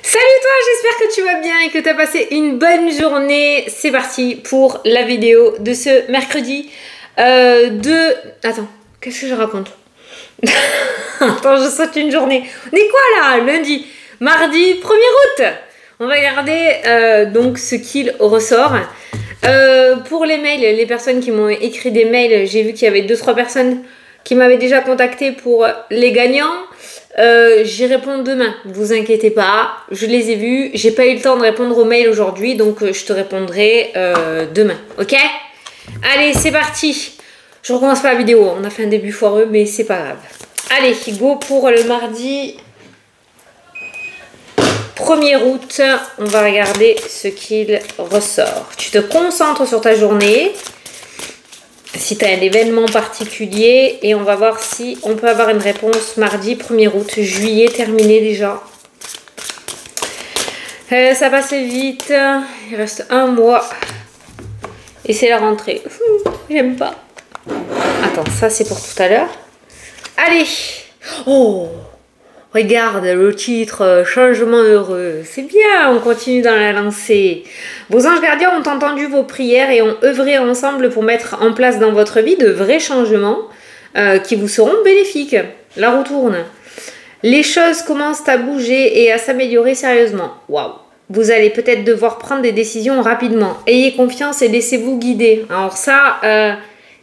Salut toi, j'espère que tu vas bien et que tu as passé une bonne journée. C'est parti pour la vidéo de ce mercredi Attends, qu'est-ce que je raconte? Attends, je saute une journée. On est quoi là? Lundi, mardi 1er août. On va regarder donc ce qu'il ressort. Pour les mails, les personnes qui m'ont écrit des mails, j'ai vu qu'il y avait 2-3 personnes qui m'avaient déjà contacté pour les gagnants. J'y réponds demain, vous inquiétez pas, je les ai vus, j'ai pas eu le temps de répondre aux mails aujourd'hui, donc je te répondrai demain, ok? Allez, c'est parti. Je recommence pas la vidéo, on a fait un début foireux, mais c'est pas grave. Allez, go pour le mardi 1er août, on va regarder ce qu'il ressort. Tu te concentres sur ta journée, si tu as un événement particulier, et on va voir si on peut avoir une réponse mardi 1er août. Juillet terminé déjà. Ça passe vite, il reste un mois et c'est la rentrée. J'aime pas. Attends, ça c'est pour tout à l'heure. Allez. Oh, regarde le titre, changement heureux. C'est bien, on continue dans la lancée. Vos anges gardiens ont entendu vos prières et ont œuvré ensemble pour mettre en place dans votre vie de vrais changements qui vous seront bénéfiques. La roue tourne. Les choses commencent à bouger et à s'améliorer sérieusement. Waouh! Vous allez peut-être devoir prendre des décisions rapidement. Ayez confiance et laissez-vous guider. Alors ça...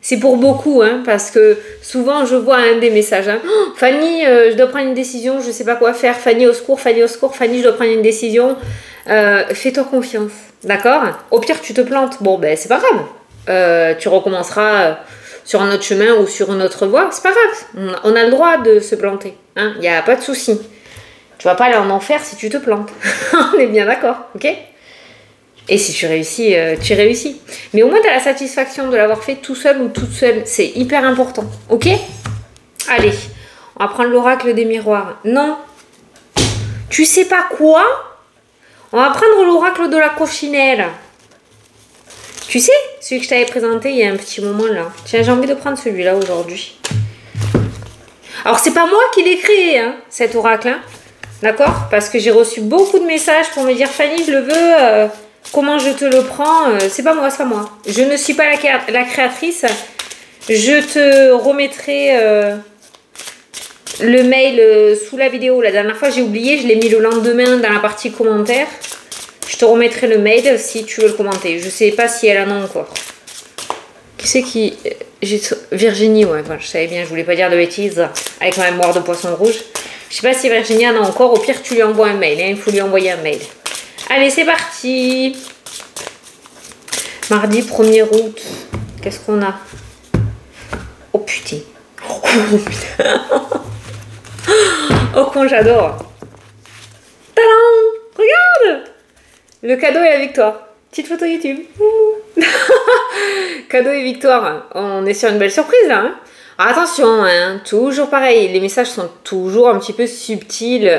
c'est pour beaucoup, hein, parce que souvent je vois des messages. Hein. Oh, Fanny, je dois prendre une décision, je ne sais pas quoi faire. Fanny, au secours, Fanny, au secours. Fanny, je dois prendre une décision. Fais-toi confiance, d'accord? Au pire, tu te plantes. Bon, ben, c'est pas grave. Tu recommenceras sur un autre chemin ou sur une autre voie. C'est pas grave. On a le droit de se planter. Hein. Il n'y a pas de souci. Tu vas pas aller en enfer si tu te plantes. On est bien d'accord, ok? Et si tu réussis, tu réussis. Mais au moins, tu as la satisfaction de l'avoir fait tout seul ou toute seule. C'est hyper important. Ok? Allez, on va prendre l'oracle des miroirs. Non. Tu sais pas quoi? On va prendre l'oracle de la cochinelle. Tu sais, celui que je t'avais présenté il y a un petit moment là. Tiens, j'ai envie de prendre celui-là aujourd'hui. Alors, c'est pas moi qui l'ai créé, hein, cet oracle. Hein, d'accord? Parce que j'ai reçu beaucoup de messages pour me dire « Fanny, je le veux... comment je te le prends? C'est pas moi, c'est pas moi. Je ne suis pas la créatrice. Je te remettrai le mail sous la vidéo. La dernière fois, j'ai oublié. Je l'ai mis le lendemain dans la partie commentaires. Je te remettrai le mail si tu veux le commenter. Je sais pas si elle en a encore. Qui c'est qui... Virginie, ouais. Voilà, je savais bien. Je voulais pas dire de bêtises avec ma mémoire de poisson rouge. Je sais pas si Virginie en a encore. Au pire, tu lui envoies un mail. Hein. Il faut lui envoyer un mail. Allez, c'est parti. Mardi 1er août. Qu'est-ce qu'on a? Oh putain. Oh putain. Oh con, j'adore. Tadam! Regarde! Le cadeau et la victoire. Petite photo YouTube. Cadeau et victoire. On est sur une belle surprise là. Hein. Alors, attention, hein, toujours pareil, les messages sont toujours un petit peu subtils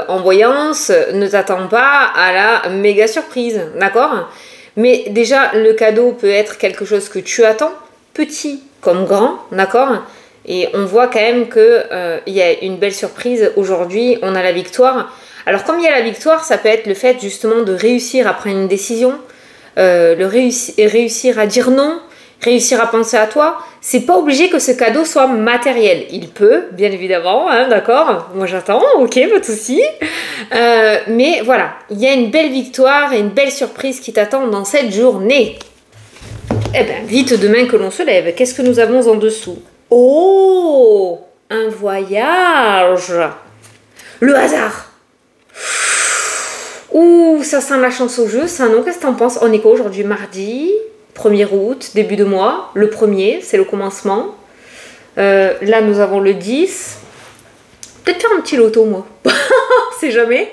en voyance, ne t'attends pas à la méga surprise, d'accord? Mais déjà, le cadeau peut être quelque chose que tu attends, petit comme grand, d'accord? Et on voit quand même qu'il y a une belle surprise aujourd'hui, on a la victoire. Alors comme il y a la victoire, ça peut être le fait justement de réussir à prendre une décision, réussir à dire non, réussir à penser à toi. C'est pas obligé que ce cadeau soit matériel. Il peut, bien évidemment, hein, d'accord? Moi j'attends, ok, pas de souci. Mais voilà, il y a une belle victoire et une belle surprise qui t'attend dans cette journée. Eh bien, vite demain que l'on se lève. Qu'est-ce que nous avons en dessous? Oh, un voyage. Le hasard. Ouh, ça sent la chance au jeu, ça, non? Qu'est-ce que t'en penses? On est quoi aujourd'hui? Mardi 1er août, début de mois, le 1er, c'est le commencement. Là, nous avons le 10. Peut-être faire un petit loto, moi. On sait jamais.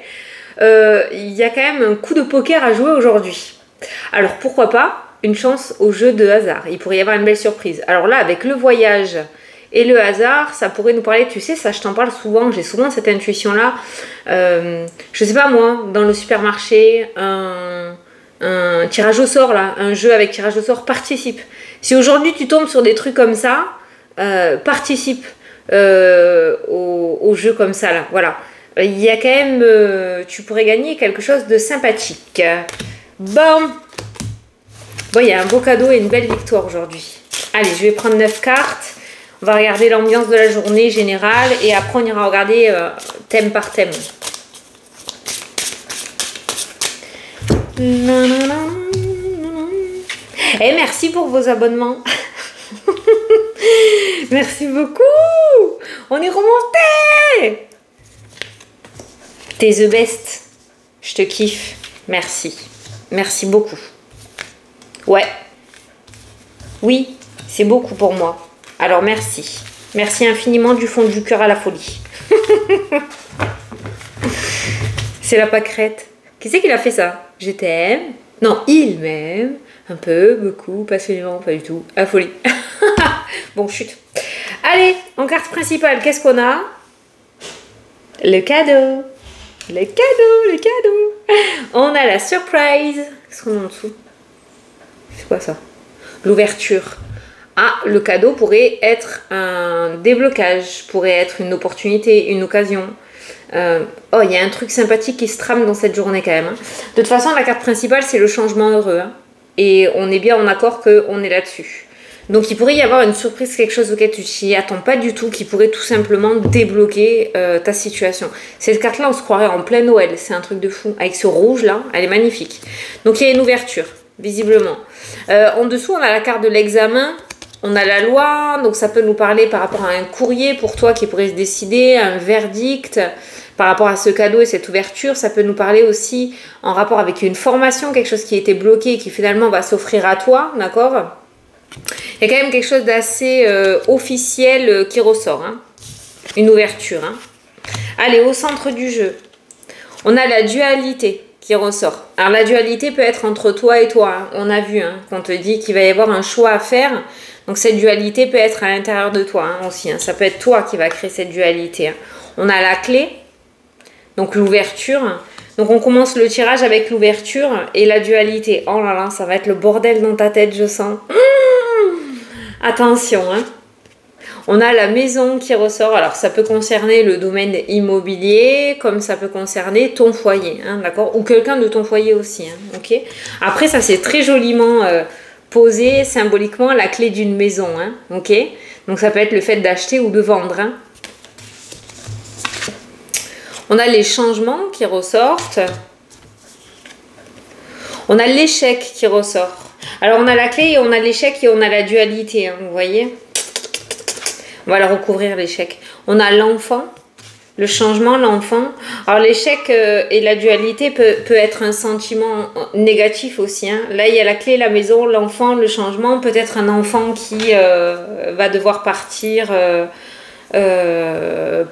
Il y a quand même un coup de poker à jouer aujourd'hui. Alors, pourquoi pas une chance au jeu de hasard? Il pourrait y avoir une belle surprise. Alors là, avec le voyage et le hasard, ça pourrait nous parler, tu sais, ça je t'en parle souvent, j'ai souvent cette intuition-là. Je sais pas moi, dans le supermarché, un tirage au sort là, un jeu avec tirage au sort, participe. Si aujourd'hui tu tombes sur des trucs comme ça, participe au jeu comme ça là, voilà. il y a quand même... tu pourrais gagner quelque chose de sympathique. Bon. Bon, il y a un beau cadeau et une belle victoire aujourd'hui. Allez, je vais prendre 9 cartes. On va regarder l'ambiance de la journée générale. Et après, on ira regarder thème par thème. Et merci pour vos abonnements. Merci beaucoup. On est remonté. T'es the best. Je te kiffe. Merci. Merci beaucoup. Ouais. Oui, c'est beaucoup pour moi. Alors merci. Merci infiniment du fond du cœur à la folie. C'est la pâquerette. Qui c'est qui l'a fait ça? Je t'aime. Non, il m'aime. Un peu, beaucoup, passionnément, pas du tout. À folie. Bon, chute. Allez, en carte principale, qu'est-ce qu'on a? Le cadeau. Le cadeau, le cadeau. On a la surprise. Qu'est-ce qu'on a en dessous? C'est quoi ça? L'ouverture. Ah, le cadeau pourrait être un déblocage, pourrait être une opportunité, une occasion. Oh, il y a un truc sympathique qui se trame dans cette journée quand même. Hein. De toute façon, la carte principale, c'est le changement heureux. Hein. Et on est bien en accord qu'on est là-dessus. Donc, il pourrait y avoir une surprise, quelque chose auquel tu t'y attends pas du tout, qui pourrait tout simplement débloquer ta situation. Cette carte-là, on se croirait en plein Noël. C'est un truc de fou. Avec ce rouge-là, elle est magnifique. Donc, il y a une ouverture, visiblement. En dessous, on a la carte de l'examen. On a la loi, donc ça peut nous parler par rapport à un courrier pour toi qui pourrait se décider, un verdict par rapport à ce cadeau et cette ouverture. Ça peut nous parler aussi en rapport avec une formation, quelque chose qui a été bloqué et qui finalement va s'offrir à toi, d'accord? Il y a quand même quelque chose d'assez officiel qui ressort, hein. Une ouverture. Hein. Allez, au centre du jeu, on a la dualité qui ressort. Alors la dualité peut être entre toi et toi. Hein. On a vu hein, qu'on te dit qu'il va y avoir un choix à faire. Donc cette dualité peut être à l'intérieur de toi hein, aussi. Hein. Ça peut être toi qui va créer cette dualité. Hein. On a la clé, donc l'ouverture. Donc on commence le tirage avec l'ouverture et la dualité. Oh là là, ça va être le bordel dans ta tête, je sens. Attention, hein. On a la maison qui ressort. Alors ça peut concerner le domaine immobilier, comme ça peut concerner ton foyer, hein, d'accord? Ou quelqu'un de ton foyer aussi, hein, ok? Après ça c'est très joliment... poser symboliquement la clé d'une maison, hein, ok? Donc ça peut être le fait d'acheter ou de vendre. Hein. On a les changements qui ressortent. On a l'échec qui ressort. Alors on a la clé et on a l'échec et on a la dualité, hein, vous voyez? On va le recouvrir l'échec. On a l'enfant. Le changement, l'enfant. Alors l'échec et la dualité peut être un sentiment négatif aussi. Hein. Là, il y a la clé, la maison, l'enfant, le changement. Peut-être un enfant qui va devoir partir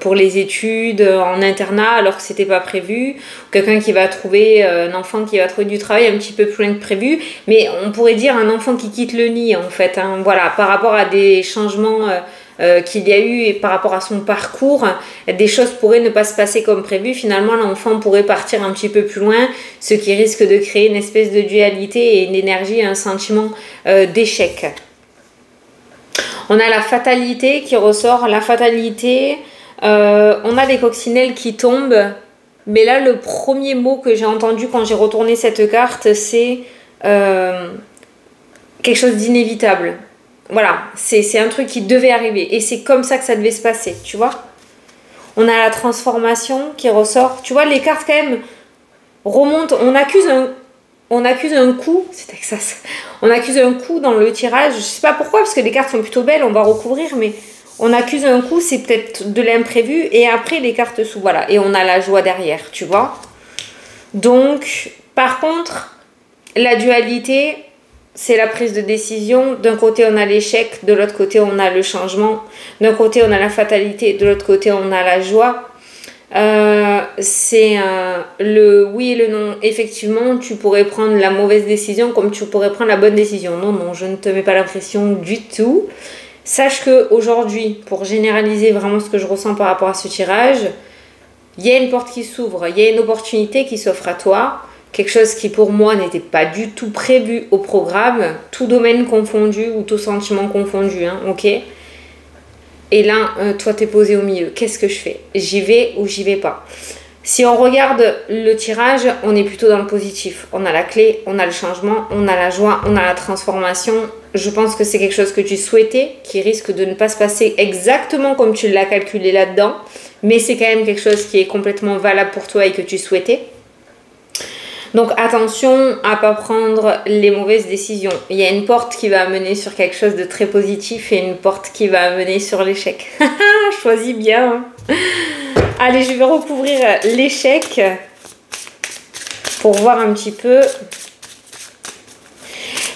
pour les études en internat alors que c'était pas prévu. Quelqu'un qui va trouver, un enfant qui va trouver du travail un petit peu plus loin que prévu. Mais on pourrait dire un enfant qui quitte le nid en fait. Hein. Voilà, par rapport à des changements... qu'il y a eu et par rapport à son parcours, des choses pourraient ne pas se passer comme prévu. Finalement, l'enfant pourrait partir un petit peu plus loin, ce qui risque de créer une espèce de dualité et une énergie, un sentiment d'échec. On a la fatalité qui ressort. La fatalité, on a des coccinelles qui tombent. Mais là, le premier mot que j'ai entendu quand j'ai retourné cette carte, c'est quelque chose d'inévitable. Voilà, c'est un truc qui devait arriver. Et c'est comme ça que ça devait se passer, tu vois. On a la transformation qui ressort. Tu vois, les cartes quand même remontent. On accuse un coup. C'est Texas. On accuse un coup dans le tirage. Je sais pas pourquoi, parce que les cartes sont plutôt belles. On va recouvrir, mais on accuse un coup. C'est peut-être de l'imprévu. Et après, les cartes sous. Voilà. Et on a la joie derrière, tu vois. Donc, par contre, la dualité... c'est la prise de décision. D'un côté, on a l'échec. De l'autre côté, on a le changement. D'un côté, on a la fatalité. De l'autre côté, on a la joie. C'est le oui et le non. Effectivement, tu pourrais prendre la mauvaise décision comme tu pourrais prendre la bonne décision. Non, non, je ne te mets pas l'impression du tout. Sache qu'aujourd'hui, pour généraliser vraiment ce que je ressens par rapport à ce tirage, il y a une porte qui s'ouvre. Il y a une opportunité qui s'offre à toi. Quelque chose qui pour moi n'était pas du tout prévu au programme, tout domaine confondu ou tout sentiment confondu, hein, ok? Et là, toi, t'es posé au milieu. Qu'est-ce que je fais? J'y vais ou j'y vais pas? Si on regarde le tirage, on est plutôt dans le positif. On a la clé, on a le changement, on a la joie, on a la transformation. Je pense que c'est quelque chose que tu souhaitais, qui risque de ne pas se passer exactement comme tu l'as calculé là-dedans. Mais c'est quand même quelque chose qui est complètement valable pour toi et que tu souhaitais. Donc attention à ne pas prendre les mauvaises décisions. Il y a une porte qui va amener sur quelque chose de très positif et une porte qui va amener sur l'échec. Choisis bien. Allez, je vais recouvrir l'échec pour voir un petit peu.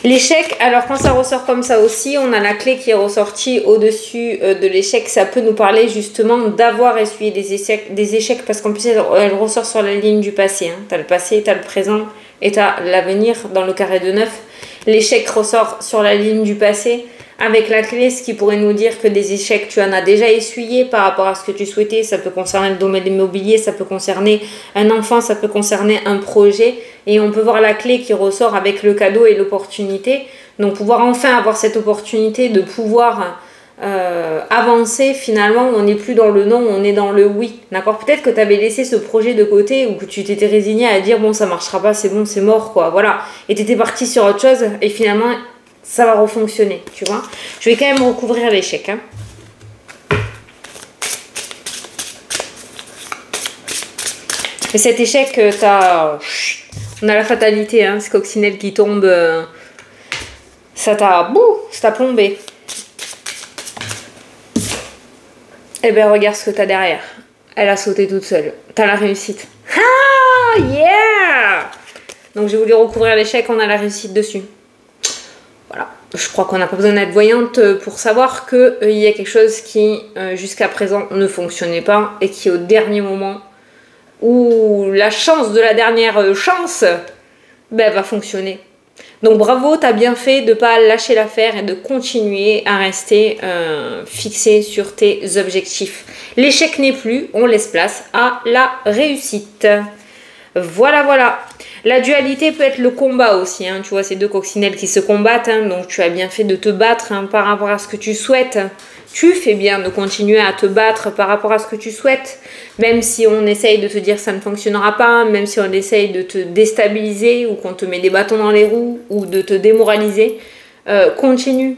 L'échec, alors quand ça ressort comme ça aussi, on a la clé qui est ressortie au-dessus de l'échec. Ça peut nous parler justement d'avoir essuyé des échecs parce qu'en plus elle ressort sur la ligne du passé. Hein. Tu as le passé, tu as le présent et tu as l'avenir dans le carré de 9. L'échec ressort sur la ligne du passé avec la clé, ce qui pourrait nous dire que des échecs, tu en as déjà essuyé par rapport à ce que tu souhaitais. Ça peut concerner le domaine immobilier, ça peut concerner un enfant, ça peut concerner un projet. Et on peut voir la clé qui ressort avec le cadeau et l'opportunité. Donc pouvoir enfin avoir cette opportunité de pouvoir avancer, finalement, on n'est plus dans le non, on est dans le oui. D'accord? Peut-être que tu avais laissé ce projet de côté ou que tu t'étais résigné à dire bon, ça marchera pas, c'est bon, c'est mort, quoi. Voilà. Et tu étais parti sur autre chose et finalement, ça va refonctionner, tu vois. Je vais quand même recouvrir l'échec. Hein. Et cet échec, on a la fatalité, hein, ce coccinelle qui tombe, ça t'a plombé. Eh bien, regarde ce que tu as derrière. Elle a sauté toute seule. Tu as la réussite. Ah, yeah! Donc, j'ai voulu recouvrir l'échec, on a la réussite dessus. Voilà. Je crois qu'on n'a pas besoin d'être voyante pour savoir qu'il y a quelque chose qui, jusqu'à présent, ne fonctionnait pas et qui, au dernier moment, où la chance de la dernière chance va fonctionner. Donc bravo, tu as bien fait de ne pas lâcher l'affaire et de continuer à rester fixé sur tes objectifs. L'échec n'est plus, on laisse place à la réussite. Voilà, voilà. La dualité peut être le combat aussi. Hein. Tu vois, ces deux coccinelles qui se combattent. Hein. Donc, tu as bien fait de te battre par rapport à ce que tu souhaites. Tu fais bien de continuer à te battre par rapport à ce que tu souhaites. Même si on essaye de te dire ça ne fonctionnera pas. Même si on essaye de te déstabiliser ou qu'on te met des bâtons dans les roues ou de te démoraliser. Continue.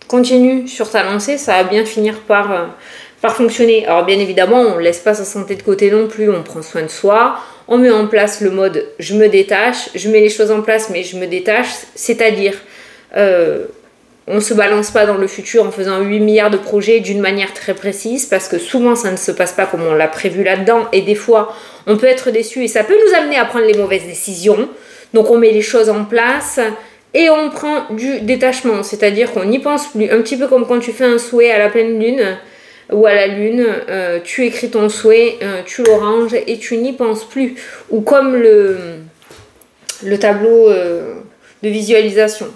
Continue sur ta lancée. Ça va bien finir par fonctionner. Alors, bien évidemment, on ne laisse pas sa santé de côté non plus. On prend soin de soi. On met en place le mode je me détache, je mets les choses en place mais je me détache, c'est-à-dire on ne se balance pas dans le futur en faisant 8 milliards de projets d'une manière très précise parce que souvent ça ne se passe pas comme on l'a prévu là-dedans et des fois on peut être déçu et ça peut nous amener à prendre les mauvaises décisions. Donc on met les choses en place et on prend du détachement, c'est-à-dire qu'on n'y pense plus, un petit peu comme quand tu fais un souhait à la pleine lune ou à la lune, tu écris ton souhait, tu le ranges et tu n'y penses plus. Ou comme le tableau de visualisation.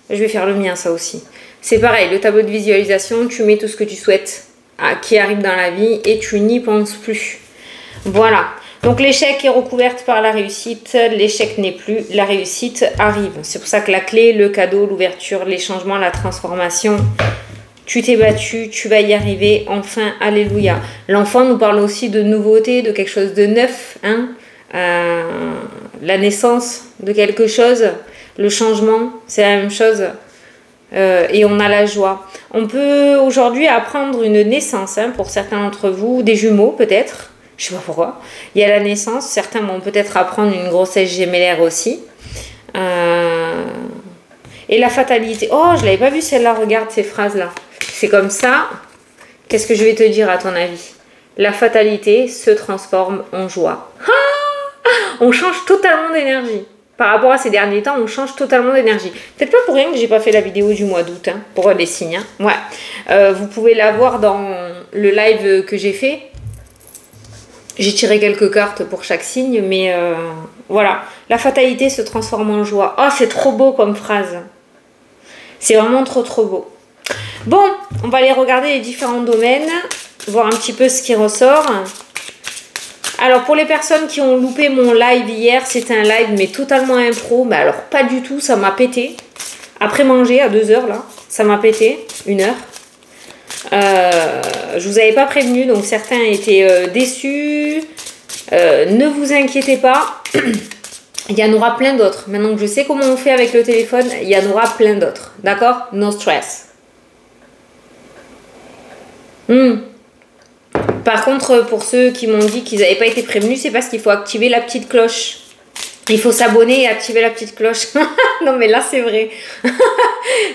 Je vais faire le mien, ça aussi. C'est pareil, le tableau de visualisation, tu mets tout ce que tu souhaites qui arrive dans la vie et tu n'y penses plus. Voilà. Donc l'échec est recouverte par la réussite, l'échec n'est plus, la réussite arrive. C'est pour ça que la clé, le cadeau, l'ouverture, les changements, la transformation... Tu t'es battu, tu vas y arriver, enfin, alléluia. L'enfant nous parle aussi de nouveauté, de quelque chose de neuf, hein, la naissance de quelque chose, le changement, c'est la même chose, et on a la joie. On peut aujourd'hui apprendre une naissance, hein, pour certains d'entre vous, des jumeaux peut-être, je sais pas pourquoi. Il y a la naissance, certains vont peut-être apprendre une grossesse gémellaire aussi. Et la fatalité. Oh, je l'avais pas vu celle-là, regarde ces phrases-là. C'est comme ça. Qu'est-ce que je vais te dire à ton avis? La fatalité se transforme en joie. Ah, on change totalement d'énergie. Par rapport à ces derniers temps, on change totalement d'énergie. Peut-être pas pour rien que j'ai pas fait la vidéo du mois d'août, hein, pour les signes. Hein. Ouais. Vous pouvez la voir dans le live que j'ai fait. J'ai tiré quelques cartes pour chaque signe, mais voilà. La fatalité se transforme en joie. Oh, c'est trop beau comme phrase. C'est vraiment trop trop beau. Bon, on va aller regarder les différents domaines, voir un petit peu ce qui ressort. Alors, pour les personnes qui ont loupé mon live hier, c'était un live mais totalement impro. Mais alors, pas du tout, ça m'a pété. Après manger, à 2h, là, ça m'a pété, 1 heure. Je vous avais pas prévenu, donc certains étaient déçus. Ne vous inquiétez pas. Il y en aura plein d'autres. Maintenant que je sais comment on fait avec le téléphone, il y en aura plein d'autres. D'accord? No stress. Par contre, pour ceux qui m'ont dit qu'ils n'avaient pas été prévenus, c'est parce qu'il faut activer la petite cloche. Il faut s'abonner et activer la petite cloche. Non, mais là, c'est vrai.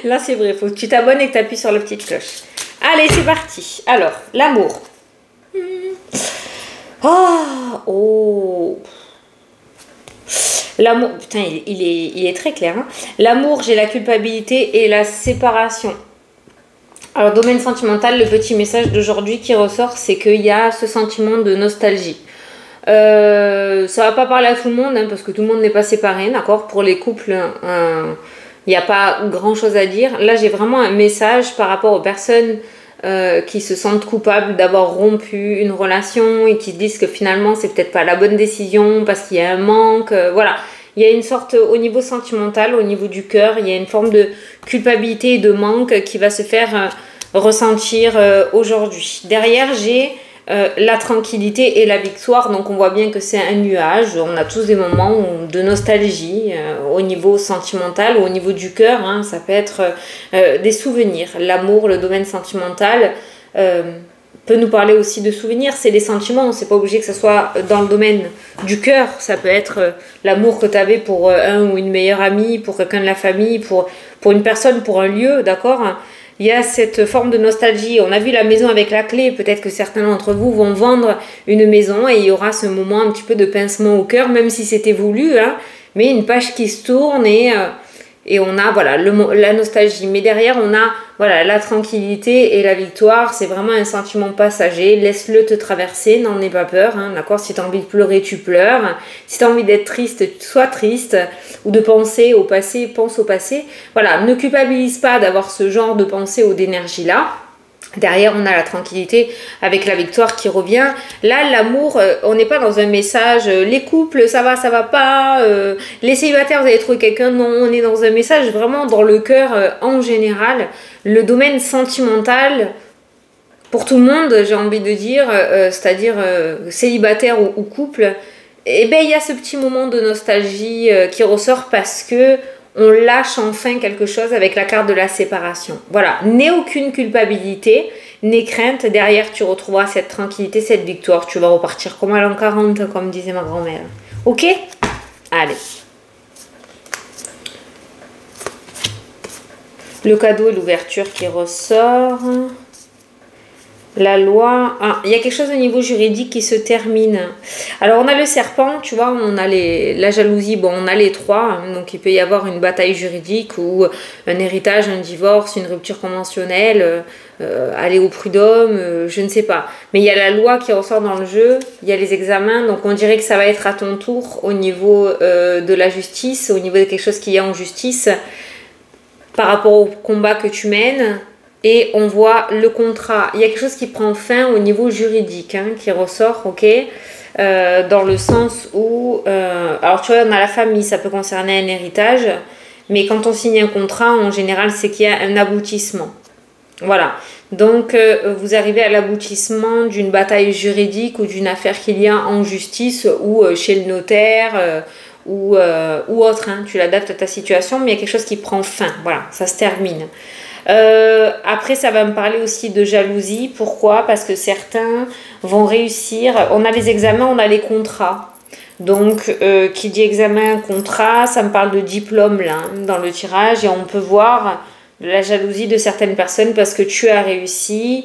Là, c'est vrai. Il faut que tu t'abonnes et que tu appuies sur la petite cloche. Allez, c'est parti. Alors, l'amour. Oh. L'amour, putain, il est très clair. Hein. L'amour, j'ai la culpabilité et la séparation. Alors, domaine sentimental, le petit message d'aujourd'hui qui ressort, c'est qu'il y a ce sentiment de nostalgie. Ça va pas parler à tout le monde, hein, parce que tout le monde n'est pas séparé, d'accord? Pour les couples, il n'y a pas grand chose à dire. Là, j'ai vraiment un message par rapport aux personnes qui se sentent coupables d'avoir rompu une relation et qui se disent que finalement, c'est peut-être pas la bonne décision parce qu'il y a un manque. Voilà. Il y a une sorte, au niveau sentimental, au niveau du cœur, il y a une forme de culpabilité et de manque qui va se faire ressentir aujourd'hui. Derrière, j'ai la tranquillité et la victoire. Donc, on voit bien que c'est un nuage. On a tous des moments de nostalgie au niveau sentimental ou au niveau du cœur. Hein. Ça peut être des souvenirs. L'amour, le domaine sentimental peut nous parler aussi de souvenirs. C'est des sentiments, c'est pas obligé que ce soit dans le domaine du cœur. Ça peut être l'amour que tu avais pour un ou une meilleure amie, pour quelqu'un de la famille, pour une personne, pour un lieu, d'accord? Il y a cette forme de nostalgie. On a vu la maison avec la clé. Peut-être que certains d'entre vous vont vendre une maison et il y aura ce moment un petit peu de pincement au cœur, même si c'était voulu, hein, mais une page qui se tourne et on a voilà la nostalgie. Mais derrière, on a voilà la tranquillité et la victoire. C'est vraiment un sentiment passager. Laisse-le te traverser, n'en aie pas peur. Hein, d'accord? Si tu as envie de pleurer, tu pleures. Si tu as envie d'être triste, sois triste. Ou de penser au passé, pense au passé. Voilà, ne culpabilise pas d'avoir ce genre de pensée ou d'énergie-là. Derrière, on a la tranquillité avec la victoire qui revient. Là, l'amour, on n'est pas dans un message les couples, ça va pas. Les célibataires, vous allez trouver quelqu'un. Non, on est dans un message vraiment dans le cœur en général. Le domaine sentimental, pour tout le monde, j'ai envie de dire, c'est-à-dire célibataire ou couple, eh bien, il y a ce petit moment de nostalgie qui ressort parce que on lâche enfin quelque chose avec la carte de la séparation. Voilà, n'aie aucune culpabilité, n'aie crainte. Derrière, tu retrouveras cette tranquillité, cette victoire. Tu vas repartir comme à l'an 40, comme disait ma grand-mère. Ok? Allez. Le cadeau et l'ouverture qui ressort. La loi, il y a quelque chose au niveau juridique qui se termine. Alors on a le serpent, tu vois, on a la jalousie, bon on a les trois, hein, donc il peut y avoir une bataille juridique ou un héritage, un divorce, une rupture conventionnelle, aller au prud'homme, je ne sais pas. Mais il y a la loi qui ressort dans le jeu, il y a les examens, donc on dirait que ça va être à ton tour au niveau de la justice, au niveau de quelque chose qu'il y a en justice par rapport au combat que tu mènes. Et on voit le contrat. Il y a quelque chose qui prend fin au niveau juridique, hein, qui ressort, ok, dans le sens où... alors tu vois, on a la famille, ça peut concerner un héritage, mais quand on signe un contrat, en général, c'est qu'il y a un aboutissement. Voilà. Donc, vous arrivez à l'aboutissement d'une bataille juridique ou d'une affaire qu'il y a en justice ou chez le notaire... ou autre, hein. Tu l'adaptes à ta situation, mais il y a quelque chose qui prend fin. Voilà, ça se termine. Après, ça va me parler aussi de jalousie. Pourquoi? Parce que certains vont réussir. On a les examens, on a les contrats. Donc, qui dit examen, contrat, ça me parle de diplôme là, dans le tirage. Et on peut voir la jalousie de certaines personnes parce que tu as réussi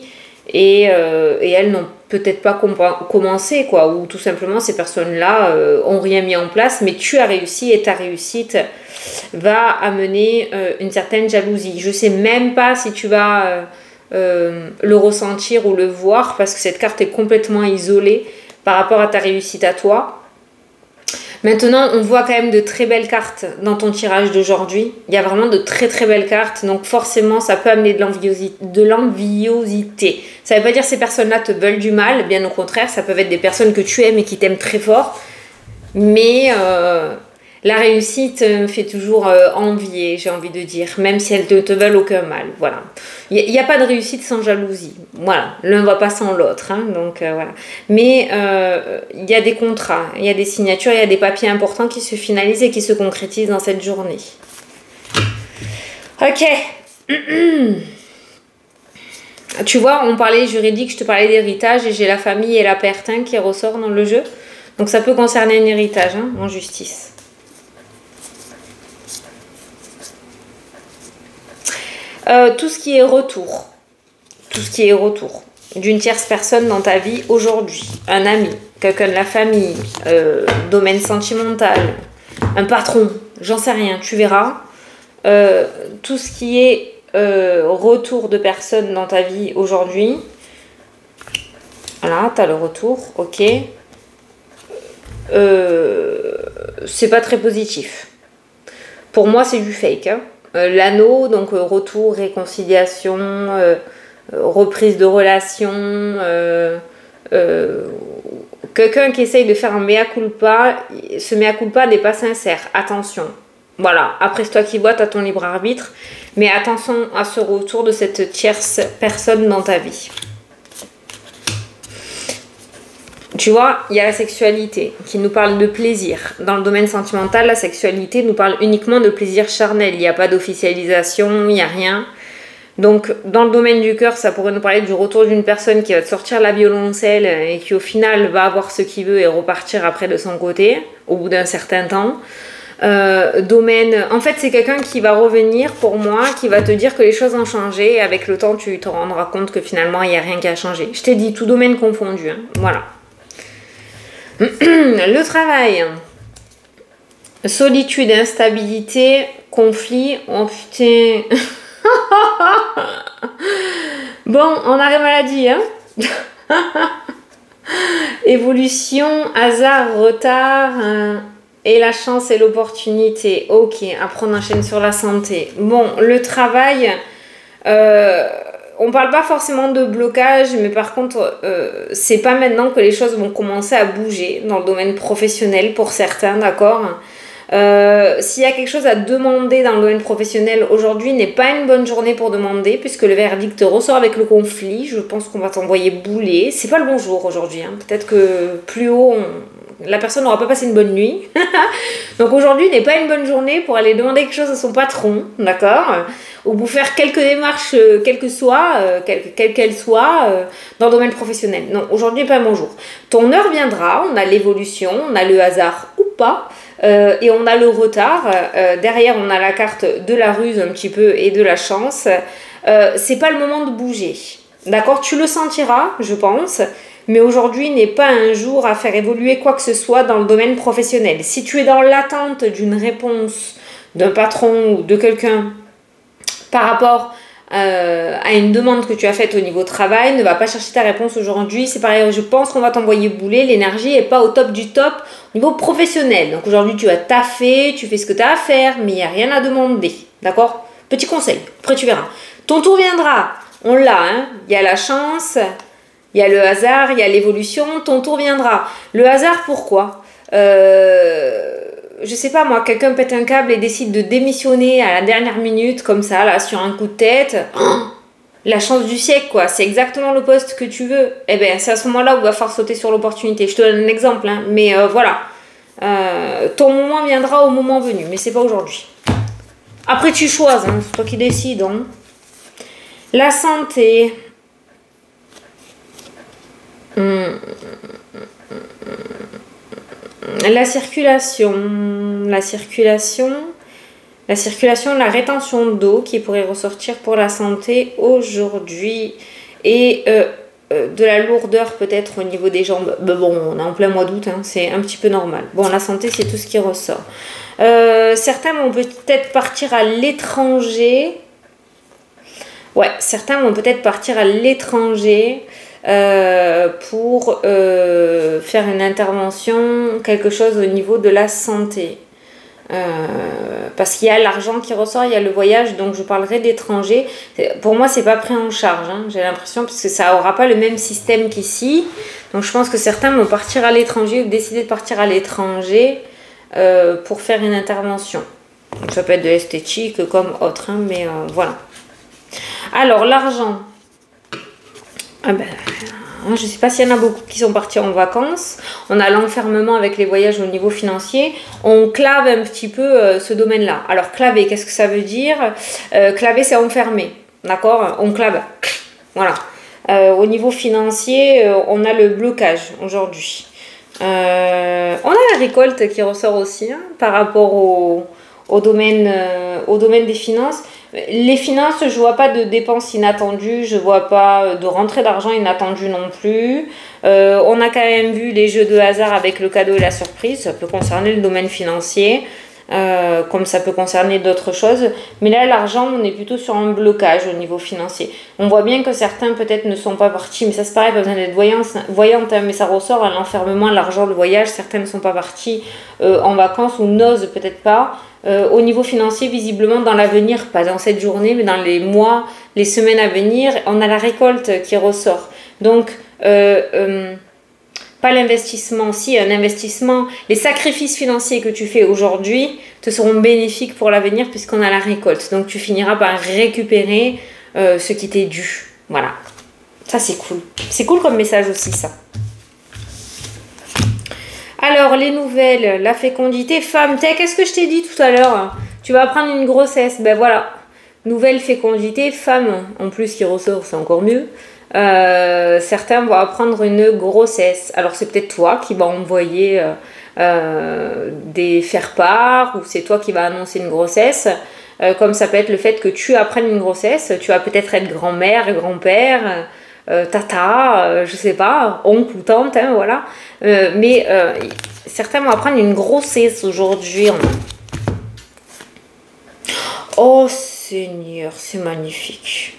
et elles n'ont peut-être pas commencé, quoi. Ou tout simplement, ces personnes-là ont rien mis en place, mais tu as réussi et ta réussite va amener une certaine jalousie. Je sais même pas si tu vas le ressentir ou le voir parce que cette carte est complètement isolée par rapport à ta réussite à toi. Maintenant, on voit quand même de très belles cartes dans ton tirage d'aujourd'hui. Il y a vraiment de très très belles cartes. Donc forcément, ça peut amener de l'enviosité. Ça ne veut pas dire que ces personnes-là te veulent du mal. Bien au contraire, ça peut être des personnes que tu aimes et qui t'aiment très fort. Mais La réussite me fait toujours envier, j'ai envie de dire, même si elles ne te veulent aucun mal. Voilà. Il n'y a pas de réussite sans jalousie. Voilà. L'un ne va pas sans l'autre. Hein, donc voilà. Mais il y a des contrats, il y a des signatures, il y a des papiers importants qui se finalisent et qui se concrétisent dans cette journée. Ok. Tu vois, on parlait juridique, je te parlais d'héritage et j'ai la famille et la perte hein, qui ressort dans le jeu. Donc ça peut concerner un héritage hein, en justice. Tout ce qui est retour. Tout ce qui est retour d'une tierce personne dans ta vie aujourd'hui. Un ami, quelqu'un de la famille, domaine sentimental, un patron, j'en sais rien, tu verras. Tout ce qui est retour de personnes dans ta vie aujourd'hui. Voilà, tu as le retour, ok. C'est pas très positif. Pour moi, c'est du fake. Hein. L'anneau, donc retour, réconciliation, reprise de relation, quelqu'un qui essaye de faire un mea culpa, ce mea culpa n'est pas sincère. Attention. Voilà, après c'est toi qui vois, tu as ton libre arbitre, mais attention à ce retour de cette tierce personne dans ta vie. Tu vois, il y a la sexualité qui nous parle de plaisir. Dans le domaine sentimental, la sexualité nous parle uniquement de plaisir charnel. Il n'y a pas d'officialisation, il n'y a rien. Donc, dans le domaine du cœur, ça pourrait nous parler du retour d'une personne qui va te sortir la violoncelle et qui au final va avoir ce qu'il veut et repartir après de son côté, au bout d'un certain temps. En fait, c'est quelqu'un qui va revenir pour moi, qui va te dire que les choses ont changé et avec le temps, tu te rendras compte que finalement, il n'y a rien qui a changé. Je t'ai dit, tout domaine confondu. Hein. Voilà. Le travail, solitude, instabilité, conflit, oh putain. Bon, on arrive à la dit, hein. Évolution, hasard, retard, et la chance et l'opportunité. Ok, après on enchaîne sur la santé. Bon, le travail, on parle pas forcément de blocage, mais par contre, c'est pas maintenant que les choses vont commencer à bouger dans le domaine professionnel pour certains, d'accord ? S'il y a quelque chose à demander dans le domaine professionnel, aujourd'hui n'est pas une bonne journée pour demander, puisque le verdict ressort avec le conflit. Je pense qu'on va t'envoyer bouler. C'est pas le bon jour aujourd'hui, hein. Peut-être que plus haut, la personne n'aura pas passé une bonne nuit. Donc aujourd'hui n'est pas une bonne journée pour aller demander quelque chose à son patron, d'accord ? Ou pour faire quelques démarches, quelles qu'elles soient, dans le domaine professionnel. Non, aujourd'hui n'est pas un bon jour. Ton heure viendra, on a l'évolution, on a le hasard ou pas, et on a le retard. Derrière, on a la carte de la ruse un petit peu et de la chance. C'est pas le moment de bouger, d'accord ? Tu le sentiras, je pense. Mais aujourd'hui n'est pas un jour à faire évoluer quoi que ce soit dans le domaine professionnel. Si tu es dans l'attente d'une réponse d'un patron ou de quelqu'un par rapport à une demande que tu as faite au niveau travail, ne va pas chercher ta réponse aujourd'hui. C'est pareil, je pense qu'on va t'envoyer bouler. L'énergie n'est pas au top du top au niveau professionnel. Donc aujourd'hui, tu as taffé, tu fais ce que tu as à faire, mais il n'y a rien à demander. D'accord ? Petit conseil, après tu verras. Ton tour viendra, on l'a, hein ? Il y a la chance... Il y a le hasard, il y a l'évolution, ton tour viendra. Le hasard, pourquoi ? Je sais pas moi, quelqu'un pète un câble et décide de démissionner à la dernière minute, comme ça, là, sur un coup de tête. La chance du siècle, quoi. C'est exactement le poste que tu veux. Eh bien, c'est à ce moment-là où il va falloir sauter sur l'opportunité. Je te donne un exemple, hein. Mais voilà. Ton moment viendra au moment venu, mais c'est pas aujourd'hui. Après, tu choisis, hein. C'est toi qui décides. Hein. La santé... La circulation, la rétention d'eau qui pourrait ressortir pour la santé aujourd'hui et de la lourdeur peut-être au niveau des jambes. Mais bon, on est en plein mois d'août, hein, c'est un petit peu normal. Bon, la santé, c'est tout ce qui ressort. Certains vont peut-être partir à l'étranger. Ouais, certains vont peut-être partir à l'étranger. Pour faire une intervention, quelque chose au niveau de la santé. Parce qu'il y a l'argent qui ressort, il y a le voyage, donc je parlerai d'étranger. Pour moi, c'est pas pris en charge, hein, j'ai l'impression, parce que ça aura pas le même système qu'ici. Donc je pense que certains vont partir à l'étranger ou décider de partir à l'étranger pour faire une intervention. Donc, ça peut être de l'esthétique comme autre, hein, mais voilà. Alors, l'argent. Ah ben, je ne sais pas s'il y en a beaucoup qui sont partis en vacances. On a l'enfermement avec les voyages au niveau financier. On clave un petit peu ce domaine-là. Alors, claver, qu'est-ce que ça veut dire? Claver, c'est enfermer. D'accord? On clave. Voilà. Au niveau financier, on a le blocage aujourd'hui. On a la récolte qui ressort aussi hein, par rapport au domaine des finances. Les finances, je ne vois pas de dépenses inattendues, je ne vois pas de rentrée d'argent inattendue non plus. On a quand même vu les jeux de hasard avec le cadeau et la surprise, ça peut concerner le domaine financier, comme ça peut concerner d'autres choses. Mais là, l'argent, on est plutôt sur un blocage au niveau financier. On voit bien que certains peut-être ne sont pas partis, mais ça c'est pareil, pas besoin d'être voyante, hein, mais ça ressort à l'enfermement, l'argent, le voyage. Certains ne sont pas partis en vacances ou n'osent peut-être pas. Au niveau financier, visiblement dans l'avenir, pas dans cette journée, mais dans les mois, les semaines à venir, on a la récolte qui ressort. Donc, pas l'investissement, si un investissement, les sacrifices financiers que tu fais aujourd'hui te seront bénéfiques pour l'avenir puisqu'on a la récolte. Donc, tu finiras par récupérer ce qui t'est dû. Voilà. Ça, c'est cool. C'est cool comme message aussi, ça. Alors, les nouvelles, la fécondité, femme, qu'est-ce que je t'ai dit tout à l'heure? Tu vas prendre une grossesse, ben voilà. Nouvelle fécondité, femme, en plus qui ressort, c'est encore mieux. Certains vont apprendre une grossesse. Alors, c'est peut-être toi qui vas envoyer des faire-part, ou c'est toi qui vas annoncer une grossesse. Comme ça peut être le fait que tu apprennes une grossesse. Tu vas peut-être être grand-mère, grand-père, tata, je sais pas, oncle ou tante, hein, voilà. Mais certains vont apprendre une grossesse aujourd'hui. Oh Seigneur, c'est magnifique.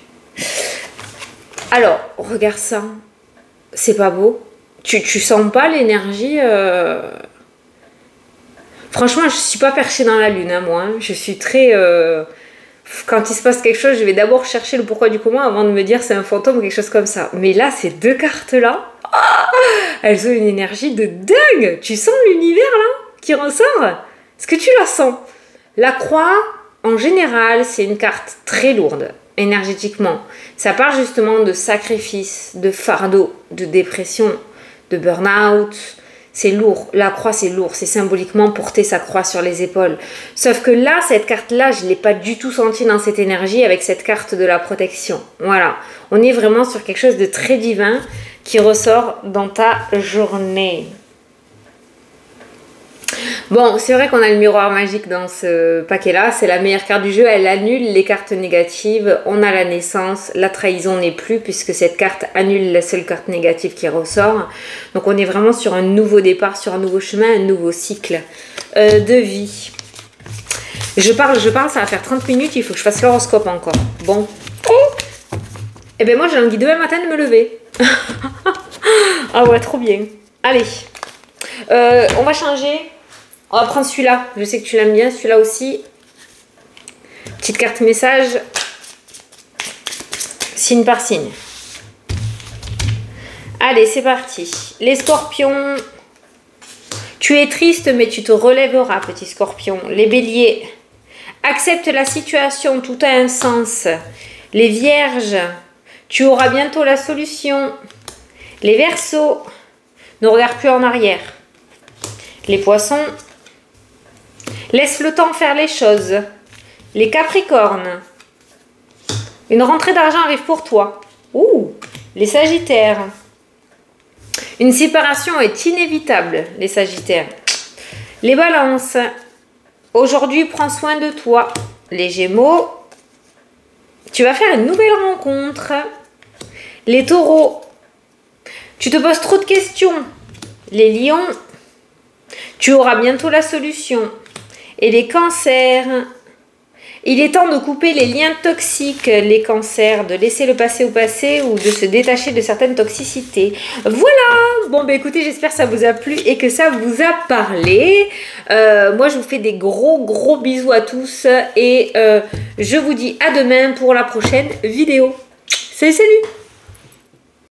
Alors, regarde ça. C'est pas beau? Tu sens pas l'énergie Franchement, je suis pas perchée dans la lune, hein, moi. Hein. Je suis très... Quand il se passe quelque chose, je vais d'abord chercher le pourquoi du comment avant de me dire c'est un fantôme ou quelque chose comme ça. Mais là, ces deux cartes-là, elles ont une énergie de dingue. Tu sens l'univers, là, qui ressort? Est-ce que tu la sens? La croix, en général, c'est une carte très lourde, énergétiquement. Ça part justement de sacrifice, de fardeau, de dépression, de burn-out. C'est lourd. La croix, c'est lourd. C'est symboliquement porter sa croix sur les épaules. Sauf que là, cette carte-là, je ne l'ai pas du tout sentie dans cette énergie avec cette carte de la protection. Voilà. On est vraiment sur quelque chose de très divin qui ressort dans ta journée. Bon, c'est vrai qu'on a le miroir magique dans ce paquet-là. C'est la meilleure carte du jeu. Elle annule les cartes négatives. On a la naissance. La trahison n'est plus puisque cette carte annule la seule carte négative qui ressort. Donc, on est vraiment sur un nouveau départ, sur un nouveau chemin, un nouveau cycle de vie. Je parle, ça va faire 30 minutes. Il faut que je fasse l'horoscope encore. Bon. Eh bien, moi, j'ai envie demain matin de me lever. Ah ouais, trop bien. Allez. On va changer. On va prendre celui-là. Je sais que tu l'aimes bien, celui-là aussi. Petite carte message. Signe par signe. Allez, c'est parti. Les scorpions. Tu es triste, mais tu te relèveras, petit scorpion. Les béliers. Accepte la situation, tout a un sens. Les vierges. Tu auras bientôt la solution. Les verseaux. Ne regarde plus en arrière. Les poissons. Laisse le temps faire les choses. Les capricornes. Une rentrée d'argent arrive pour toi. Ouh, les sagittaires. Une séparation est inévitable, les sagittaires. Les balances. Aujourd'hui, prends soin de toi. Les gémeaux. Tu vas faire une nouvelle rencontre. Les taureaux. Tu te poses trop de questions. Les lions. Tu auras bientôt la solution. Et les cancers. Il est temps de couper les liens toxiques, les cancers, de laisser le passé au passé ou de se détacher de certaines toxicités. Voilà. Bon, bah écoutez, j'espère que ça vous a plu et que ça vous a parlé. Moi, je vous fais des gros bisous à tous et je vous dis à demain pour la prochaine vidéo. Salut!